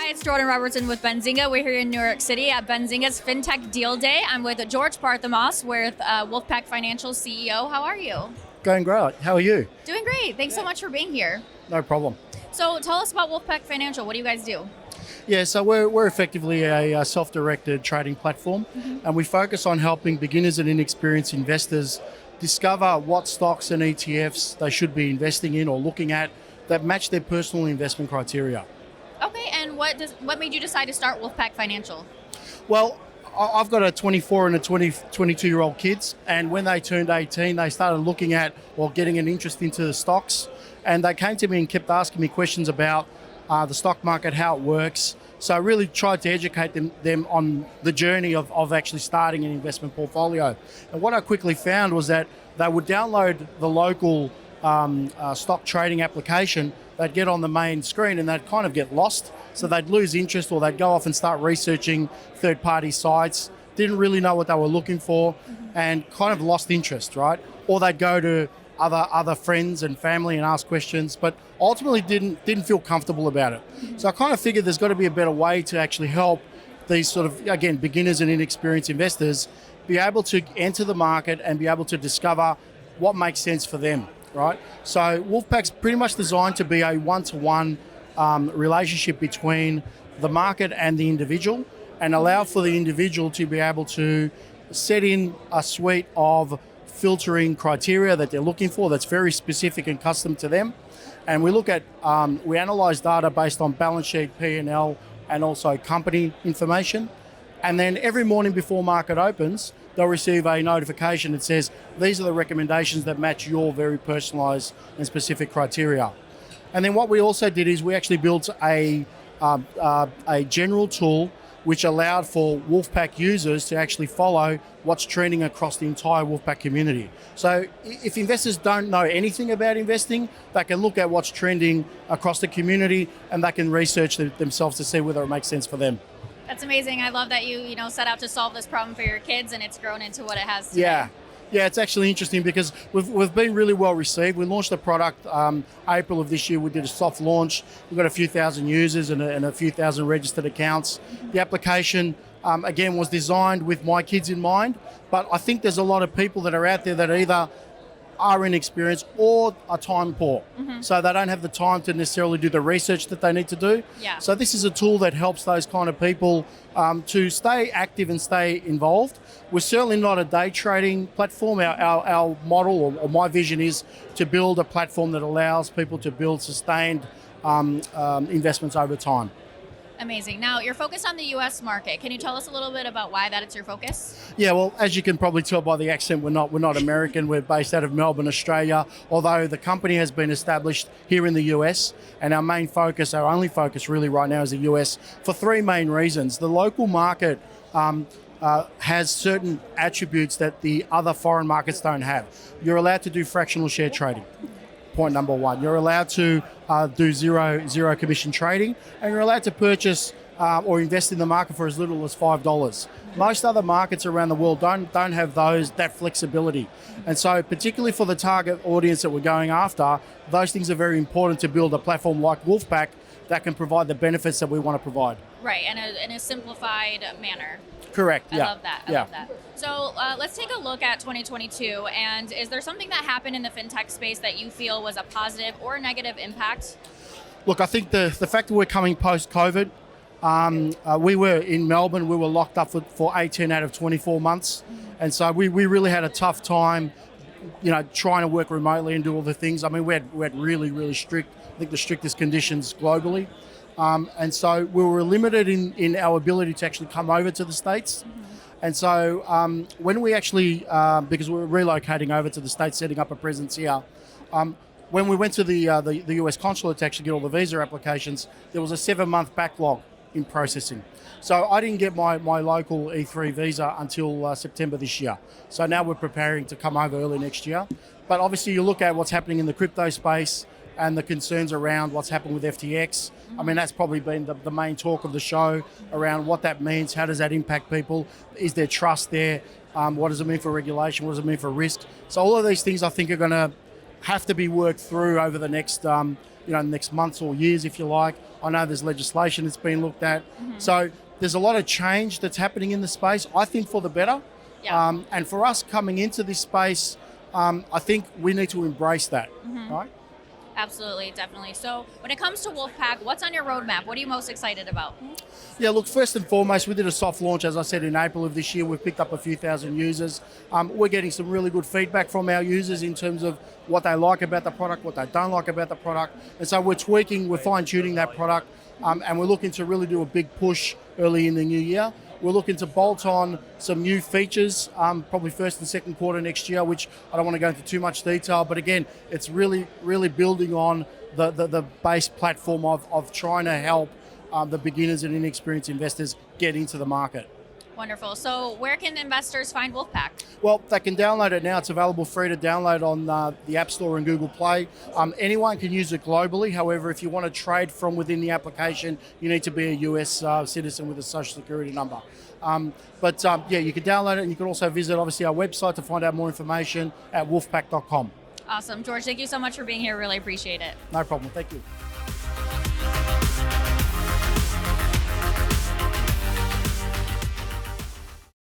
Hi, it's Jordan Robertson with Benzinga. We're here in New York City at Benzinga's FinTech Deal Day. I'm with George Parthimos with Wolfpack Financial CEO. How are you? Going great. How are you? Doing great. Thanks so much for being here. No problem. So tell us about Wolfpack Financial. What do you guys do? Yeah, so we're effectively a self-directed trading platform, and we focus on helping beginners and inexperienced investors discover what stocks and ETFs they should be investing in or looking at that match their personal investment criteria. Okay, and what made you decide to start Wolfpack Financial? Well, I've got a 24 and a 22-year-old kids, and when they turned 18, they started looking at or getting an interest into the stocks, and they came to me and kept asking me questions about the stock market, how it works. So I really tried to educate them on the journey of actually starting an investment portfolio. And what I quickly found was that they would download the local stock trading application, they'd get on the main screen and they'd kind of get lost. So they'd lose interest, or they'd go off and start researching third-party sites, didn't really know what they were looking for, and kind of lost interest, right? Or they'd go to other friends and family and ask questions, but ultimately didn't feel comfortable about it. So I kind of figured there's got to be a better way to actually help these sort of, again, beginners and inexperienced investors be able to enter the market and be able to discover what makes sense for them, right? So Wolfpack's pretty much designed to be a one-to-one relationship between the market and the individual, and allow for the individual to be able to set in a suite of filtering criteria that they're looking for that's very specific and custom to them. And we look at, we analyze data based on balance sheet, P&L, and also company information. And then every morning before market opens, they'll receive a notification that says, these are the recommendations that match your very personalized and specific criteria. And then what we also did is we actually built a general tool which allowed for Wolfpack users to actually follow what's trending across the entire Wolfpack community. So if investors don't know anything about investing, they can look at what's trending across the community and they can research themselves to see whether it makes sense for them. That's amazing. I love that you set out to solve this problem for your kids, and it's grown into what it has today. Yeah, it's actually interesting because we've been really well received. We launched the product April of this year. We did a soft launch. We've got a few thousand users and a few thousand registered accounts. The application, again, was designed with my kids in mind, but I think there's a lot of people that are out there that either are inexperienced or are time poor. So they don't have the time to necessarily do the research that they need to do. Yeah. So this is a tool that helps those kind of people to stay active and stay involved. We're certainly not a day trading platform. Our model or my vision is to build a platform that allows people to build sustained investments over time. Amazing. Now, you're focused on the U.S. market. Can you tell us a little bit about why that it's your focus? Yeah, well, as you can probably tell by the accent, we're not American. We're based out of Melbourne, Australia, although the company has been established here in the US, and our only focus really right now is the US for three main reasons. The local market has certain attributes that the other foreign markets don't have. You're allowed to do fractional share trading. Point number one. You're allowed to do zero commission trading, and you're allowed to purchase or invest in the market for as little as $5. Most other markets around the world don't have that flexibility. And so particularly for the target audience that we're going after, those things are very important to build a platform like Wolfpack that can provide the benefits that we want to provide. Right, in a simplified manner. Correct, I yeah. love that. I love that. So let's take a look at 2022. And is there something that happened in the fintech space that you feel was a positive or negative impact? Look, I think the fact that we're coming post-COVID, we were in Melbourne, we were locked up for 18 out of 24 months. And so we really had a tough time, trying to work remotely and do all the things. I mean, we had really, really strict, I think the strictest conditions globally. And so we were limited in our ability to actually come over to the States. And so when we actually, because we were relocating over to the States, setting up a presence here, when we went to the US consulate to actually get all the visa applications, there was a 7-month backlog in processing. So I didn't get my local E3 visa until September this year. So now we're preparing to come over early next year. But obviously you look at what's happening in the crypto space and the concerns around what's happened with FTX. I mean, that's probably been the main talk of the show around what that means. How does that impact people? Is there trust there? What does it mean for regulation? What does it mean for risk? So all of these things I think are going to have to be worked through over the next, next months or years, if you like. I know there's legislation that's been looked at. So there's a lot of change that's happening in the space, I think for the better. Yeah. And for us coming into this space, I think we need to embrace that, right? Absolutely, definitely. So when it comes to Wolfpack, what's on your roadmap? What are you most excited about? Yeah, look, first and foremost, we did a soft launch, as I said, in April of this year. We've picked up a few thousand users. We're getting some really good feedback from our users in terms of what they like about the product, what they don't like about the product. And so we're tweaking, we're fine-tuning that product, and we're looking to really do a big push early in the new year. We're looking to bolt on some new features, probably first and second quarter next year, which I don't want to go into too much detail. But again, it's really, really building on the base platform of trying to help the beginners and inexperienced investors get into the market. Wonderful. So where can investors find Wolfpack? Well, they can download it now. It's available free to download on the App Store and Google Play. Anyone can use it globally. However, if you want to trade from within the application, you need to be a US citizen with a social security number. You can download it, and you can also visit, obviously, our website to find out more information at wolfpack.com. Awesome. George, thank you so much for being here. Really appreciate it. No problem. Thank you.